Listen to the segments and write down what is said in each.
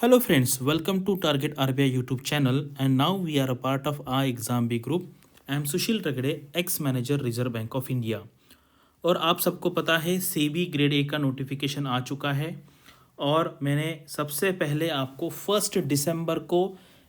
Hello friends, welcome to Target RBI YouTube channel and now we are a part of our exam B group. I am Sushil Ragade, ex-manager Reserve Bank of India. और आप सबको पता है SEBI grade A का notification आ चुका है और मैंने सबसे पहले आपको 1 दिसंबर को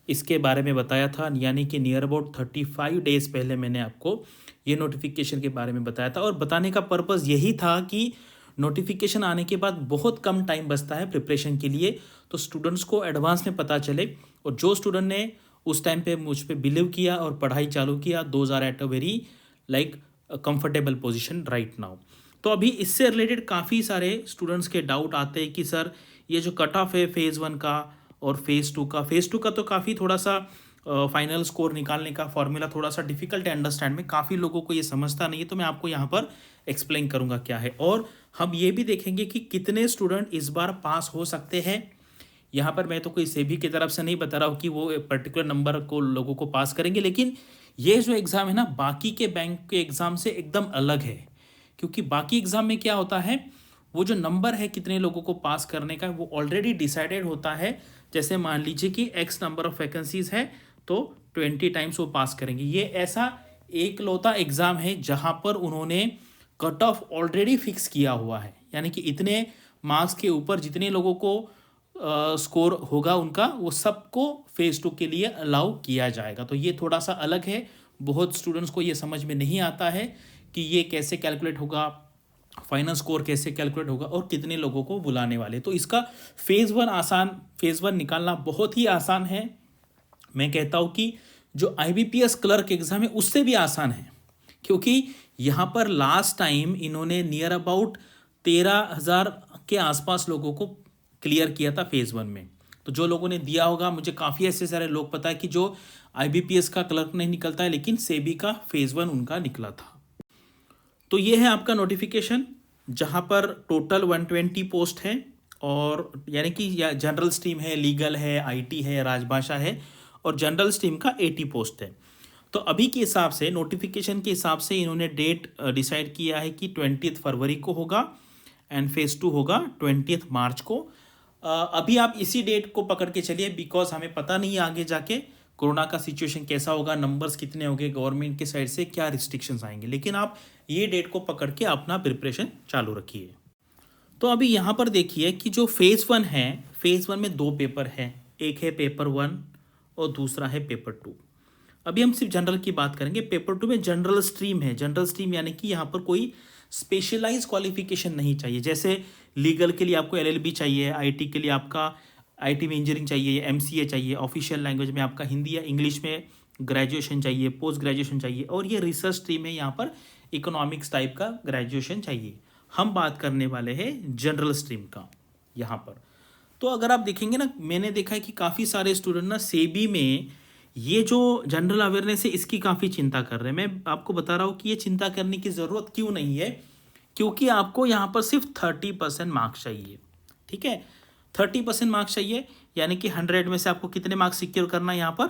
इसके बारे में बताया था, यानी कि नियर अबाउट 35 डेज पहले मैंने आपको ये नोटिफिकेशन के बारे में बताया था। और बताने का पर्पज़ यही था कि नोटिफिकेशन आने के बाद बहुत कम टाइम बचता है प्रिपरेशन के लिए, तो स्टूडेंट्स को एडवांस में पता चले। और जो स्टूडेंट ने उस टाइम पे मुझ पे बिलीव किया और पढ़ाई चालू किया, those are at a very comfortable position right now. तो अभी इससे रिलेटेड काफ़ी सारे स्टूडेंट्स के डाउट आते हैं कि सर ये जो कट ऑफ है फेज़ 1 का और फेज़ टू का तो काफ़ी थोड़ा सा फाइनल स्कोर निकालने का फॉर्मूला थोड़ा सा डिफिकल्ट है अंडरस्टैंड में, काफ़ी लोगों को ये समझता नहीं है। तो मैं आपको यहाँ पर एक्सप्लेन करूँगा क्या है, और हम ये भी देखेंगे कि कितने स्टूडेंट इस बार पास हो सकते हैं। यहाँ पर मैं तो कोई सेबी की तरफ से नहीं बता रहा हूँ कि वो पर्टिकुलर नंबर को लोगों को पास करेंगे, लेकिन ये जो एग्ज़ाम है ना बाकी के बैंक के एग्ज़ाम से एकदम अलग है। क्योंकि बाकी एग्ज़ाम में क्या होता है, वो जो नंबर है कितने लोगों को पास करने का वो ऑलरेडी डिसाइडेड होता है। जैसे मान लीजिए कि एक्स नंबर ऑफ वैकेंसीज है तो 20 टाइम्स वो पास करेंगे। ये ऐसा एक लौता एग्ज़ाम है जहाँ पर उन्होंने कट ऑफ ऑलरेडी फिक्स किया हुआ है, यानी कि इतने मार्क्स के ऊपर जितने लोगों को स्कोर होगा उनका वो सबको फेज़ 2 के लिए अलाउ किया जाएगा। तो ये थोड़ा सा अलग है, बहुत स्टूडेंट्स को ये समझ में नहीं आता है कि ये कैसे कैलकुलेट होगा, फाइनल स्कोर कैसे कैलकुलेट होगा और कितने लोगों को बुलाने वाले। तो इसका फेज़ 1 निकालना बहुत ही आसान है। मैं कहता हूँ कि जो IBPS क्लर्क एग्ज़ाम है उससे भी आसान है, क्योंकि यहाँ पर लास्ट टाइम इन्होंने नियर अबाउट 13,000 के आसपास लोगों को क्लियर किया था फेज़ 1 में। तो जो लोगों ने दिया होगा, मुझे काफ़ी ऐसे सारे लोग पता है कि जो IBPS का क्लर्क नहीं निकलता है लेकिन सेबी का फेज़ 1 उनका निकला था। तो ये है आपका नोटिफिकेशन जहाँ पर टोटल 120 पोस्ट है, और यानी कि जनरल स्ट्रीम है, लीगल है, IT है, राजभाषा है, और जनरल स्ट्रीम का 80 पोस्ट है। तो अभी के हिसाब से नोटिफिकेशन के हिसाब से इन्होंने डेट डिसाइड किया है कि 20 फरवरी को होगा एंड फेज़ 2 होगा 20 मार्च को। अभी आप इसी डेट को पकड़ के चलिए, बिकॉज हमें पता नहीं है आगे जाके कोरोना का सिचुएशन कैसा होगा, नंबर्स कितने होंगे, गवर्नमेंट के साइड से क्या रिस्ट्रिक्शंस आएंगे, लेकिन आप ये डेट को पकड़ के अपना प्रिपरेशन चालू रखिए। तो अभी यहाँ पर देखिए कि जो फेज़ 1 है, फेज़ 1 में 2 पेपर हैं, एक है पेपर 1 और दूसरा है पेपर 2। अभी हम सिर्फ जनरल की बात करेंगे। पेपर 2 में जनरल स्ट्रीम है। जनरल स्ट्रीम यानी कि यहाँ पर कोई स्पेशलाइज क्वालिफिकेशन नहीं चाहिए। जैसे लीगल के लिए आपको LLB चाहिए, IT के लिए आपका IT में इंजीनियरिंग चाहिए, MCA चाहिए, ऑफिशियल लैंग्वेज में आपका हिंदी या इंग्लिश में ग्रेजुएशन चाहिए, पोस्ट ग्रेजुएशन चाहिए, और ये रिसर्च स्ट्रीम है, यहाँ पर इकोनॉमिक्स टाइप का ग्रेजुएशन चाहिए। हम बात करने वाले हैं जनरल स्ट्रीम का यहाँ पर। तो अगर आप देखेंगे ना, मैंने देखा है कि काफ़ी सारे स्टूडेंट ना सेबी में ये जो जनरल अवेयरनेस है इसकी काफ़ी चिंता कर रहे हैं। मैं आपको बता रहा हूँ कि ये चिंता करने की ज़रूरत क्यों नहीं है, क्योंकि आपको यहाँ पर सिर्फ 30% मार्क्स चाहिए। ठीक है, 30% मार्क्स चाहिए, यानी कि 100 में से आपको कितने मार्क्स सिक्योर करना है यहाँ पर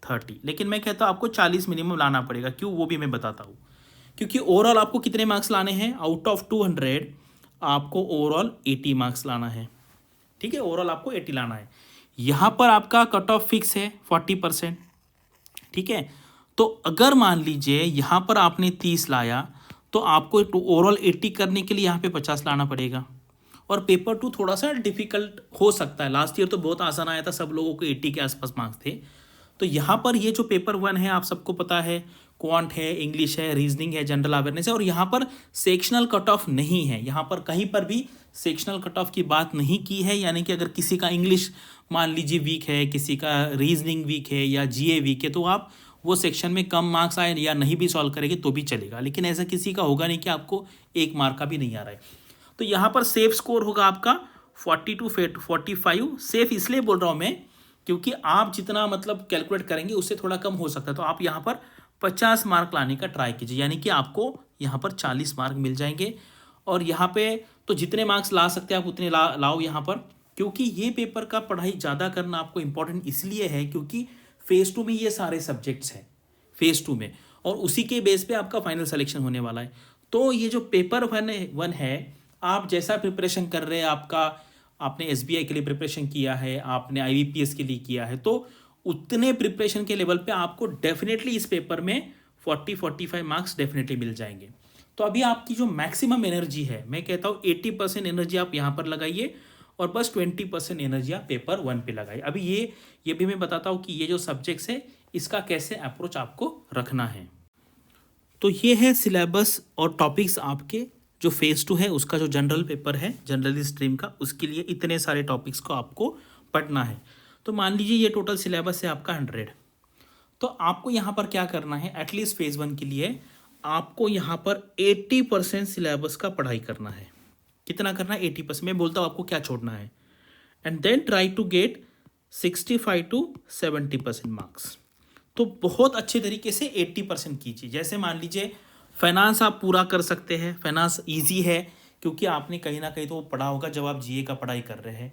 30। लेकिन मैं कहता हूँ आपको 40 मिनिमम लाना पड़ेगा। क्यों, वो भी मैं बताता हूँ। क्योंकि ओवरऑल आपको कितने मार्क्स लाने हैं, आउट ऑफ 200 आपको ओवरऑल 80 मार्क्स लाना है। ठीक है, ओवरऑल आपको 80 लाना है। यहाँ पर आपका कट ऑफ फिक्स है 40%। ठीक है, तो अगर मान लीजिए यहाँ पर आपने 30 लाया तो आपको ओवरऑल 80 करने के लिए यहाँ पे 50 लाना पड़ेगा। और पेपर 2 थोड़ा सा डिफिकल्ट हो सकता है। लास्ट ईयर तो बहुत आसान आया था, सब लोगों को 80 के आसपास मार्क्स थे। तो यहाँ पर ये जो पेपर 1 है आप सबको पता है, क्वांट है, इंग्लिश है, रीजनिंग है, जनरल अवेयरनेस है, और यहाँ पर सेक्शनल कट ऑफ नहीं है। यहाँ पर कहीं पर भी सेक्शनल कट ऑफ की बात नहीं की है, यानी कि अगर किसी का इंग्लिश मान लीजिए वीक है, किसी का रीजनिंग वीक है या GA वीक है, तो आप वो सेक्शन में कम मार्क्स आए या नहीं भी सॉल्व करेंगे तो भी चलेगा। लेकिन ऐसा किसी का होगा नहीं कि आपको 1 मार्क का भी नहीं आ रहा है। तो यहाँ पर सेफ स्कोर होगा आपका 40 to 45। सेफ इसलिए बोल रहा हूँ मैं क्योंकि आप जितना मतलब कैलकुलेट करेंगे उससे थोड़ा कम हो सकता है। तो आप यहाँ पर 50 मार्क लाने का ट्राई कीजिए, यानी कि आपको यहाँ पर 40 मार्क मिल जाएंगे। और यहाँ पे तो जितने मार्क्स ला सकते हैं आप उतने लाओ यहाँ पर, क्योंकि ये पेपर का पढ़ाई ज़्यादा करना आपको इम्पोर्टेंट इसलिए है क्योंकि फेज़ 2 में ये सारे सब्जेक्ट्स हैं फेज़ 2 में, और उसी के बेस पे आपका फाइनल सिलेक्शन होने वाला है। तो ये जो पेपर 1 है, आप जैसा प्रिपरेशन कर रहे हैं, आपका आपने एसबीआई के लिए प्रिपरेशन किया है, आपने आईबीपीएस के लिए किया है, तो उतने प्रिपरेशन के लेवल पे आपको डेफिनेटली इस पेपर में 40-45 मार्क्स डेफिनेटली मिल जाएंगे। तो अभी आपकी जो मैक्सिमम एनर्जी है, मैं कहता हूँ 80% एनर्जी आप यहाँ पर लगाइए और बस 20% एनर्जी आप पेपर 1 पे लगाइए। अभी ये भी मैं बताता हूँ कि ये जो सब्जेक्ट्स है इसका कैसे अप्रोच आपको रखना है। तो ये है सिलेबस और टॉपिक्स आपके जो फेज़ 2 है उसका, जो जनरल पेपर है जनरल स्ट्रीम का, उसके लिए इतने सारे टॉपिक्स को आपको पढ़ना है। तो मान लीजिए ये टोटल सिलेबस है आपका 100। तो आपको यहाँ पर क्या करना है, एटलीस्ट फेज़ 1 के लिए आपको यहाँ पर 80% सिलेबस का पढ़ाई करना है। कितना करना है? 80%। मैं बोलता हूँ आपको क्या छोड़ना है, and then try to get 65 to 70% marks. तो बहुत अच्छे तरीके से 80% कीजिए। जैसे मान लीजिए फाइनेंस आप पूरा कर सकते हैं, फाइनेंस इजी है क्योंकि आपने कहीं ना कहीं तो वो पढ़ा होगा जब आप जीए का पढ़ाई कर रहे हैं।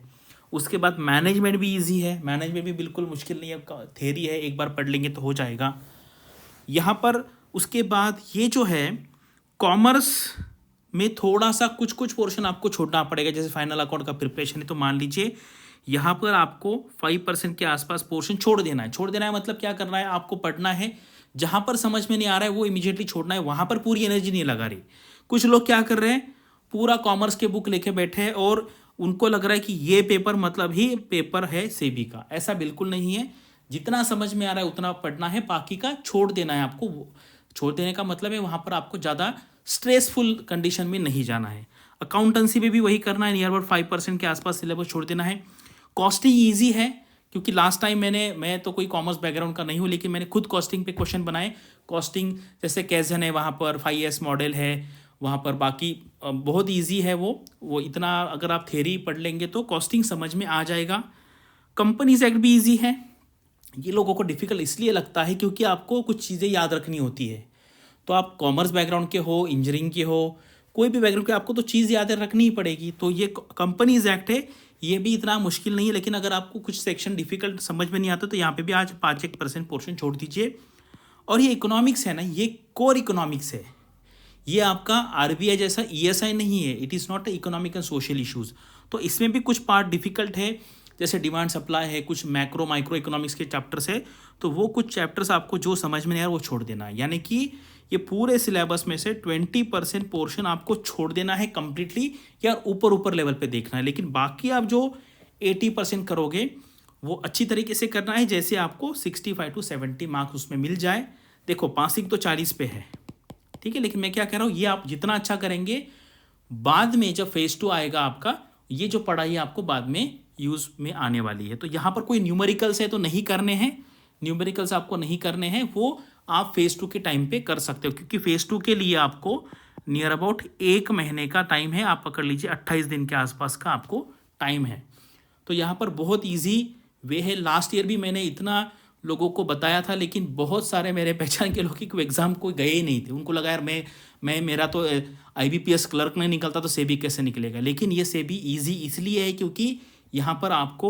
उसके बाद मैनेजमेंट भी इजी है, मैनेजमेंट भी बिल्कुल मुश्किल नहीं है, थ्योरी है, एक बार पढ़ लेंगे तो हो जाएगा यहाँ पर। उसके बाद ये जो है कॉमर्स में थोड़ा सा कुछ पोर्शन आपको छोड़ना पड़ेगा, जैसे फाइनल अकाउंट का प्रिपरेशन है तो मान लीजिए यहाँ पर आपको 5% के आसपास पोर्शन छोड़ देना है। छोड़ देना है मतलब क्या करना है, आपको पढ़ना है, जहाँ पर समझ में नहीं आ रहा है वो इमीडिएटली छोड़ना है, वहाँ पर पूरी एनर्जी नहीं लगा रही। कुछ लोग क्या कर रहे हैं, पूरा कॉमर्स के बुक लेके बैठे हैं और उनको लग रहा है कि ये पेपर मतलब ही पेपर है सेबी का। ऐसा बिल्कुल नहीं है, जितना समझ में आ रहा है उतना पढ़ना है, बाकी का छोड़ देना है आपको। छोड़ देने का मतलब है वहाँ पर आपको ज़्यादा स्ट्रेसफुल कंडीशन में नहीं जाना है। अकाउंटेंसी में भी वही करना है, नियर अबाउट 5% के आसपास सिलेबस छोड़ देना है। कॉस्टिंग ईजी है क्योंकि लास्ट टाइम मैं तो कोई कॉमर्स बैकग्राउंड का नहीं हूँ, लेकिन मैंने खुद कॉस्टिंग पे क्वेश्चन बनाए। कॉस्टिंग जैसे कैजन है, वहाँ पर 5S मॉडल है, वहाँ पर बाकी बहुत इजी है वो इतना अगर आप थ्योरी पढ़ लेंगे तो कॉस्टिंग समझ में आ जाएगा। कंपनीज एक्ट भी ईजी है। ये लोगों को डिफ़िकल्ट इसलिए लगता है क्योंकि आपको कुछ चीज़ें याद रखनी होती है। तो आप कॉमर्स बैकग्राउंड के हो, इंजीनियरिंग के हो, कोई भी बैकग्राउंड के, आपको तो चीज़ याद रखनी ही पड़ेगी। तो ये कंपनीज एक्ट है, ये भी इतना मुश्किल नहीं है, लेकिन अगर आपको कुछ सेक्शन डिफिकल्ट समझ में नहीं आता तो यहाँ पे भी आज 5% पोर्शन छोड़ दीजिए। और ये इकोनॉमिक्स है ना, ये कोर इकोनॉमिक्स है, ये आपका आरबीआई जैसा ईएसआई नहीं है, it is not economic and social issues. तो इसमें भी कुछ पार्ट डिफिकल्ट है, जैसे डिमांड सप्लाई है, कुछ मैक्रो माइक्रो इकोनॉमिक्स के चैप्टर्स है, तो वो कुछ चैप्टर्स आपको जो समझ में नहीं आ रहा वो छोड़ देना है। यानी कि ये पूरे सिलेबस में से 20% पोर्शन आपको छोड़ देना है कम्प्लीटली, या ऊपर लेवल पे देखना है। लेकिन बाकी आप जो 80% करोगे वो अच्छी तरीके से करना है, जैसे आपको 65 to 70 मार्क्स उसमें मिल जाए। देखो पासिंग तो 40 पे है, ठीक है, लेकिन मैं क्या कह रहा हूँ, ये आप जितना अच्छा करेंगे बाद में जब फेज़ 2 आएगा आपका, ये जो पढ़ाई आपको बाद में यूज़ में आने वाली है। तो यहाँ पर कोई न्यूमेरिकल्स है तो नहीं करने हैं, न्यूमेरिकल्स आपको नहीं करने हैं, वो आप फेज़ 2 के टाइम पे कर सकते हो, क्योंकि फेज़ 2 के लिए आपको नियर अबाउट 1 महीने का टाइम है, आप पकड़ लीजिए 28 दिन के आसपास का आपको टाइम है। तो यहाँ पर बहुत ईजी वे है। लास्ट ईयर भी मैंने इतना लोगों को बताया था, लेकिन बहुत सारे मेरे पहचान के लोग को एग्ज़ाम कोई गए ही नहीं थे। उनको लगा यार मेरा तो आईबीपीएस क्लर्क नहीं निकलता तो सेबी कैसे निकलेगा। लेकिन ये सेबी ईजी इसलिए है क्योंकि यहाँ पर आपको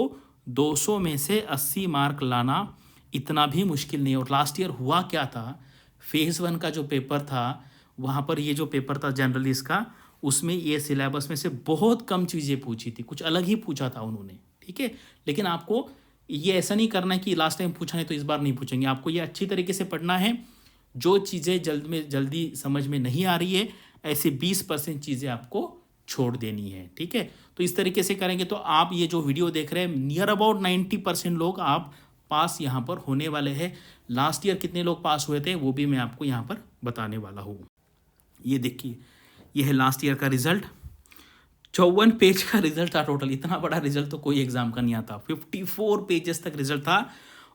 200 में से 80 मार्क लाना इतना भी मुश्किल नहीं है। और लास्ट ईयर हुआ क्या था, फेज़ 1 का जो पेपर था वहाँ पर ये जो पेपर था जनरलिस्ट का, उसमें ये सिलेबस में से बहुत कम चीज़ें पूछी थी, कुछ अलग ही पूछा था उन्होंने, ठीक है। लेकिन आपको ये ऐसा नहीं करना है कि लास्ट टाइम पूछा नहीं तो इस बार नहीं पूछेंगे। आपको ये अच्छी तरीके से पढ़ना है। जो चीज़ें जल्दी समझ में नहीं आ रही है, ऐसे 20% चीज़ें आपको छोड़ देनी है, ठीक है। तो इस तरीके से करेंगे तो आप ये जो वीडियो देख रहे हैं, नियर अबाउट 90% लोग आप पास यहाँ पर होने वाले हैं। लास्ट ईयर कितने लोग पास हुए थे वो भी मैं आपको यहाँ पर बताने वाला हूँ। ये देखिए, ये है लास्ट ईयर का रिजल्ट, 54 पेज का रिजल्ट था टोटल। इतना बड़ा रिजल्ट तो कोई एग्जाम का नहीं आता। 54 पेजेस तक रिजल्ट था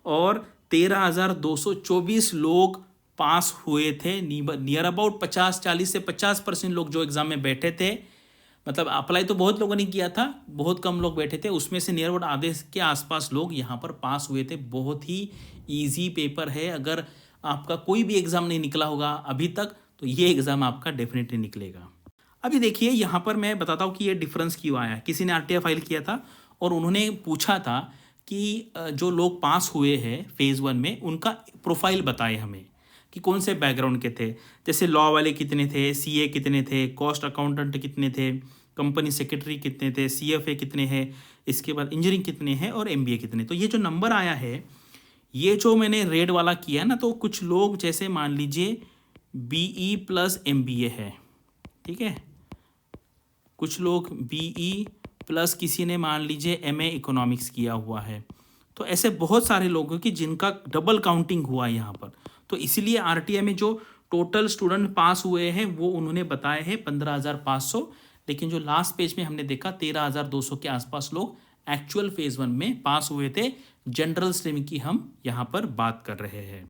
और 13,224 लोग पास हुए थे। नियर अबाउट 40 से 50% लोग जो एग्ज़ाम में बैठे थे, मतलब अप्लाई तो बहुत लोगों ने किया था, बहुत कम लोग बैठे थे, उसमें से नियर अबाउट आधे के आसपास लोग यहाँ पर पास हुए थे। बहुत ही ईजी पेपर है। अगर आपका कोई भी एग्ज़ाम नहीं निकला होगा अभी तक तो ये एग्ज़ाम आपका डेफिनेटली निकलेगा। अभी देखिए यहाँ पर मैं बताता हूँ कि ये डिफरेंस क्यों आया। किसी ने आरटीआई फाइल किया था और उन्होंने पूछा था कि जो लोग पास हुए हैं फेज़ 1 में उनका प्रोफाइल बताए हमें कि कौन से बैकग्राउंड के थे। जैसे लॉ वाले कितने थे, सीए कितने थे, कॉस्ट अकाउंटेंट कितने थे, कंपनी सेक्रेटरी कितने थे, CFA कितने हैं, इसके बाद इंजीनियरिंग कितने हैं और MBA कितने। तो ये जो नंबर आया है, ये जो मैंने रेड वाला किया ना, तो कुछ लोग जैसे मान लीजिए BE प्लस MBA है, ठीक है, कुछ लोग BE प्लस किसी ने मान लीजिए MA इकोनॉमिक्स किया हुआ है। तो ऐसे बहुत सारे लोग हैं कि जिनका डबल काउंटिंग हुआ है यहाँ पर। तो इसीलिए RTI में जो टोटल स्टूडेंट पास हुए हैं वो उन्होंने बताए हैं 15,500, लेकिन जो लास्ट पेज में हमने देखा 13,200 के आसपास लोग एक्चुअल फेज 1 में पास हुए थे। जनरल स्ट्रीम की हम यहाँ पर बात कर रहे हैं।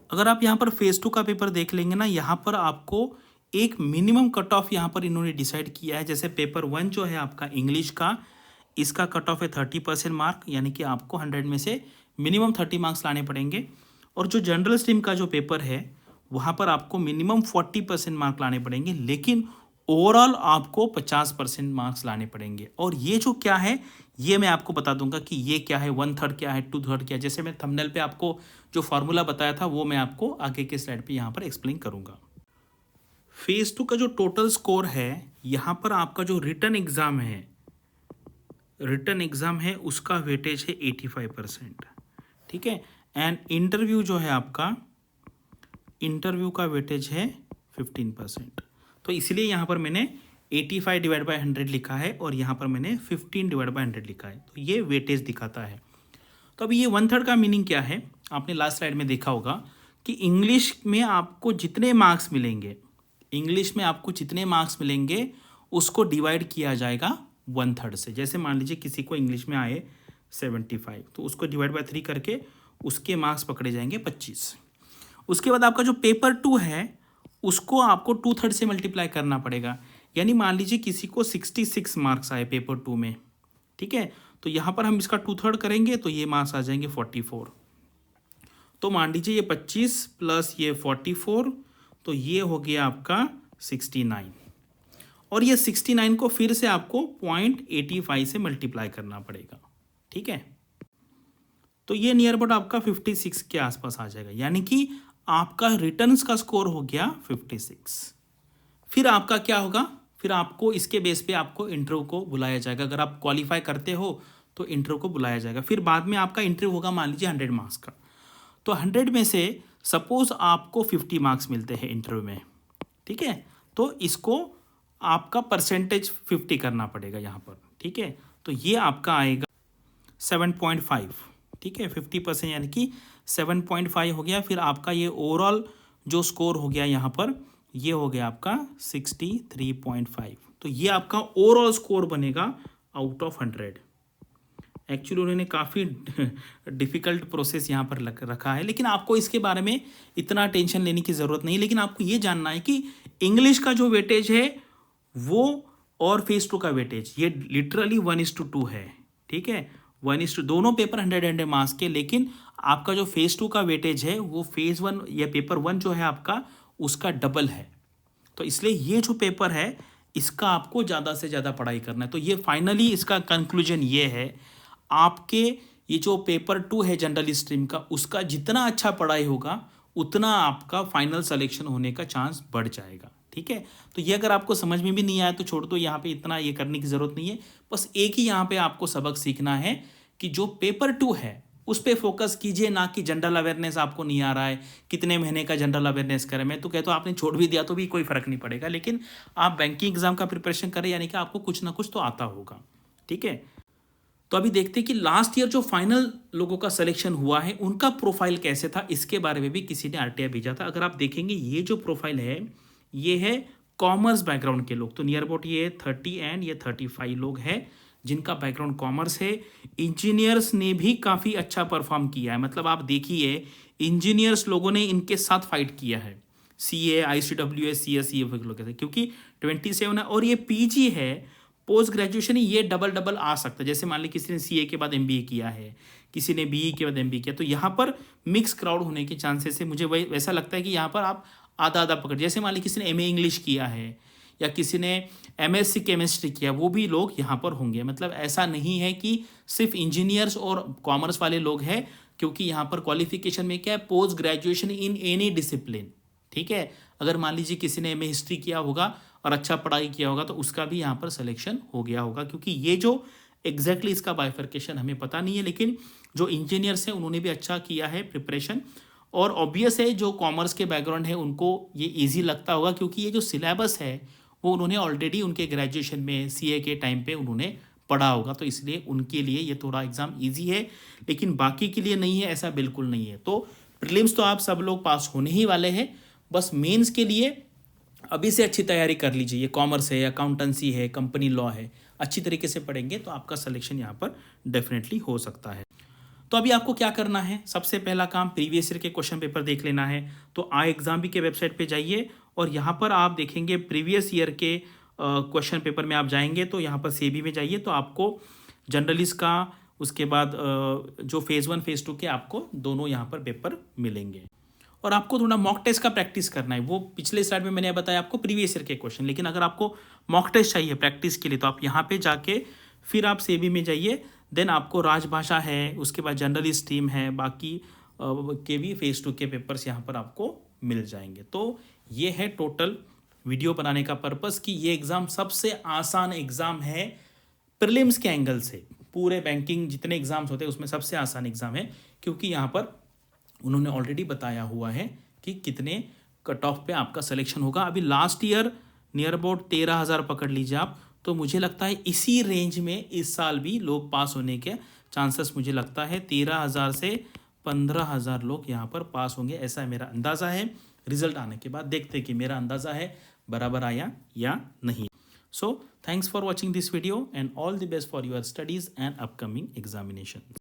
अगर आप यहाँ पर फेज 2 का पेपर देख लेंगे ना, यहाँ पर आपको एक मिनिमम कट ऑफ यहाँ पर इन्होंने डिसाइड किया है। जैसे पेपर 1 जो है आपका इंग्लिश का, इसका कट ऑफ है 30% मार्क, यानी कि आपको 100 में से मिनिमम 30 मार्क्स लाने पड़ेंगे। और जो जनरल स्ट्रीम का जो पेपर है वहाँ पर आपको मिनिमम 40% मार्क लाने पड़ेंगे, लेकिन ओवरऑल आपको 50% मार्क्स लाने पड़ेंगे। और ये जो क्या है ये मैं आपको बता दूंगा कि ये क्या है, 1/3 क्या है, 2/3 क्या है। जैसे मैं थंबनेल पे आपको जो फॉर्मूला बताया था वो मैं आपको आगे के स्लाइड पे यहाँ पर एक्सप्लेन करूँगा। फेज 2 का जो टोटल स्कोर है, यहाँ पर आपका जो रिटन एग्ज़ाम है उसका वेटेज है 85%, ठीक है। एंड इंटरव्यू जो है आपका, इंटरव्यू का वेटेज है 15%। तो इसलिए यहाँ पर मैंने 85/100 लिखा है और यहाँ पर मैंने 15/100 लिखा है। तो ये वेटेज दिखाता है। तो अभी ये 1/3 का मीनिंग क्या है, आपने लास्ट स्लाइड में देखा होगा कि इंग्लिश में आपको जितने मार्क्स मिलेंगे उसको डिवाइड किया जाएगा 1/3 से। जैसे मान लीजिए किसी को इंग्लिश में आए 75, तो उसको डिवाइड बाय 3 करके उसके मार्क्स पकड़े जाएंगे 25। उसके बाद आपका जो पेपर 2 है उसको आपको 2/3 से मल्टीप्लाई करना पड़ेगा। यानी मान लीजिए किसी को 66 मार्क्स आए पेपर 2 में, ठीक है, तो यहाँ पर हम इसका 2/3 करेंगे तो ये मार्क्स आ जाएंगे 44। तो मान लीजिए ये 25 प्लस ये 44, तो ये हो गया आपका 69। और ये 69 को फिर से आपको 0.85 से मल्टीप्लाई करना पड़ेगा, ठीक है। तो ये नियर अबाउट आपका 56 के आसपास आ जाएगा, यानी कि आपका रिटर्न्स का स्कोर हो गया 56। फिर आपका क्या होगा, फिर आपको इसके बेस पे आपको इंटरव्यू को बुलाया जाएगा। अगर आप क्वालिफाई करते हो तो इंटरव्यू को बुलाया जाएगा। फिर बाद में आपका इंटरव्यू होगा मान लीजिए 100 मार्क्स का। तो 100 में से सपोज आपको 50 मार्क्स मिलते हैं इंटरव्यू में, ठीक है, तो इसको आपका परसेंटेज 50 करना पड़ेगा यहाँ पर, ठीक है। तो ये आपका आएगा 7.5, ठीक है, 50% यानी कि 7.5 हो गया। फिर आपका ये ओवरऑल जो स्कोर हो गया यहाँ पर, ये हो गया आपका 63.5। तो ये आपका ओवरऑल स्कोर बनेगा आउट ऑफ 100। एक्चुअली उन्होंने काफ़ी डिफ़िकल्ट प्रोसेस यहाँ पर रखा है, लेकिन आपको इसके बारे में इतना टेंशन लेने की ज़रूरत नहीं। लेकिन आपको ये जानना है कि इंग्लिश का जो वेटेज है वो और फेज 2 का वेटेज ये लिटरली 1:2 है, ठीक है, 1:2। दोनों पेपर 100 मार्क्स के, लेकिन आपका जो फेज 2 का वेटेज है वो फेज 1 या पेपर 1 जो है आपका उसका डबल है। तो इसलिए ये जो पेपर है इसका आपको ज़्यादा से ज़्यादा पढ़ाई करना है। तो ये फाइनली इसका कंक्लूजन ये है, आपके ये जो पेपर 2 है जनरल स्ट्रीम का, उसका जितना अच्छा पढ़ाई होगा उतना आपका फाइनल सिलेक्शन होने का चांस बढ़ जाएगा, ठीक है। तो ये अगर आपको समझ में भी नहीं आया तो छोड़ दो, यहाँ पे इतना ये करने की ज़रूरत नहीं है। बस एक ही यहाँ पे आपको सबक सीखना है कि जो पेपर 2 है उस पर फोकस कीजिए, ना कि जनरल अवेयरनेस आपको नहीं आ रहा है, कितने महीने का जनरल अवेयरनेस करें। मैं तो कहता हूँ आपने छोड़ भी दिया तो भी कोई फ़र्क नहीं पड़ेगा, लेकिन आप बैंकिंग एग्जाम का प्रिपरेशन करें, यानी कि आपको कुछ ना कुछ तो आता होगा, ठीक है। तो अभी देखते हैं कि लास्ट ईयर जो फाइनल लोगों का सिलेक्शन हुआ है उनका प्रोफाइल कैसे था, इसके बारे में भी किसी ने RTI भेजा था। अगर आप देखेंगे ये जो प्रोफाइल है ये है कॉमर्स बैकग्राउंड के लोग। तो नियर अबाउट ये 30 एंड ये 35 लोग हैं जिनका बैकग्राउंड कॉमर्स है। इंजीनियर्स ने भी काफ़ी अच्छा परफॉर्म किया है, मतलब आप देखिए इंजीनियर्स लोगों ने इनके साथ फाइट किया है, CA ICWS CSE लोग थे, क्योंकि 27 है। और ये PG है, पोस्ट ग्रेजुएशन, ये डबल आ सकता है। जैसे मान ली किसी ने CA के बाद MBA किया है, किसी ने BE के बाद MBA किया, तो यहाँ पर मिक्स क्राउड होने के चांसेस है। मुझे वैसा लगता है कि यहाँ पर आप आधा पकड़, जैसे मान ली किसी ने MA इंग्लिश किया है या किसी ने MSc केमिस्ट्री किया, वो भी लोग यहाँ पर होंगे। मतलब ऐसा नहीं है कि सिर्फ इंजीनियर्स और कॉमर्स वाले लोग हैं, क्योंकि यहाँ पर क्वालिफिकेशन में क्या है, post graduation in any discipline, ठीक है। अगर मान लीजिए किसी ने MA हिस्ट्री किया होगा और अच्छा पढ़ाई किया होगा तो उसका भी यहाँ पर सिलेक्शन हो गया होगा, क्योंकि ये जो एग्जैक्टली इसका बाइफर्केशन हमें पता नहीं है, लेकिन जो इंजीनियर्स हैं उन्होंने भी अच्छा किया है प्रिपरेशन। और ऑब्वियस है जो कॉमर्स के बैकग्राउंड है उनको ये इजी लगता होगा, क्योंकि ये जो सिलेबस है वो उन्होंने ऑलरेडी उनके ग्रेजुएशन में सीए के टाइम पे उन्होंने पढ़ा होगा, तो इसलिए उनके लिए ये थोड़ा एग्ज़ाम इजी है। लेकिन बाकी के लिए नहीं है, ऐसा बिल्कुल नहीं है। तो प्रीलिम्स तो आप सब लोग पास होने ही वाले हैं, बस मेंस के लिए अभी से अच्छी तैयारी कर लीजिए। ये कॉमर्स है, अकाउंटेंसी है, कंपनी लॉ है, अच्छी तरीके से पढ़ेंगे तो आपका सिलेक्शन यहाँ पर डेफिनेटली हो सकता है। तो अभी आपको क्या करना है, सबसे पहला काम प्रीवियस ईयर के क्वेश्चन पेपर देख लेना है। तो आई एग्जाम भी के वेबसाइट पे जाइए और यहाँ पर आप देखेंगे प्रीवियस ईयर के क्वेश्चन पेपर में आप जाएंगे तो यहाँ पर सेबी में जाइए तो आपको जनरलिस्ट का, उसके बाद जो फेज़ 1 फेज़ 2 के आपको दोनों यहाँ पर पेपर मिलेंगे। और आपको थोड़ा मॉक टेस्ट का प्रैक्टिस करना है। वो पिछले स्लाइड में मैंने बताया आपको प्रीवियस ईयर के क्वेश्चन, लेकिन अगर आपको मॉक टेस्ट चाहिए प्रैक्टिस के लिए तो आप यहाँ पे जाके फिर आप सेबी में जाइए। देन आपको राजभाषा है, उसके बाद जनरलिस्ट टीम है, बाकी के भी फेज़ 2 के पेपर्स यहाँ पर आपको मिल जाएंगे। तो ये है टोटल वीडियो बनाने का पर्पस कि ये एग्ज़ाम सबसे आसान एग्ज़ाम है प्रीलिम्स के एंगल से। पूरे बैंकिंग जितने एग्ज़ाम्स होते हैं उसमें सबसे आसान एग्ज़ाम है, क्योंकि यहाँ पर उन्होंने ऑलरेडी बताया हुआ है कि कितने कट ऑफ पे आपका सिलेक्शन होगा। अभी लास्ट ईयर नियर अबाउट 13,000 पकड़ लीजिए आप, तो मुझे लगता है इसी रेंज में इस साल भी लोग पास होने के चांसेस मुझे लगता है 13,000 से 15,000 लोग यहाँ पर पास होंगे, ऐसा मेरा अंदाज़ा है। रिजल्ट आने के बाद देखते हैं कि मेरा अंदाज़ा है बराबर आया या नहीं। So thanks for watching this video and all the best for your studies and upcoming examination.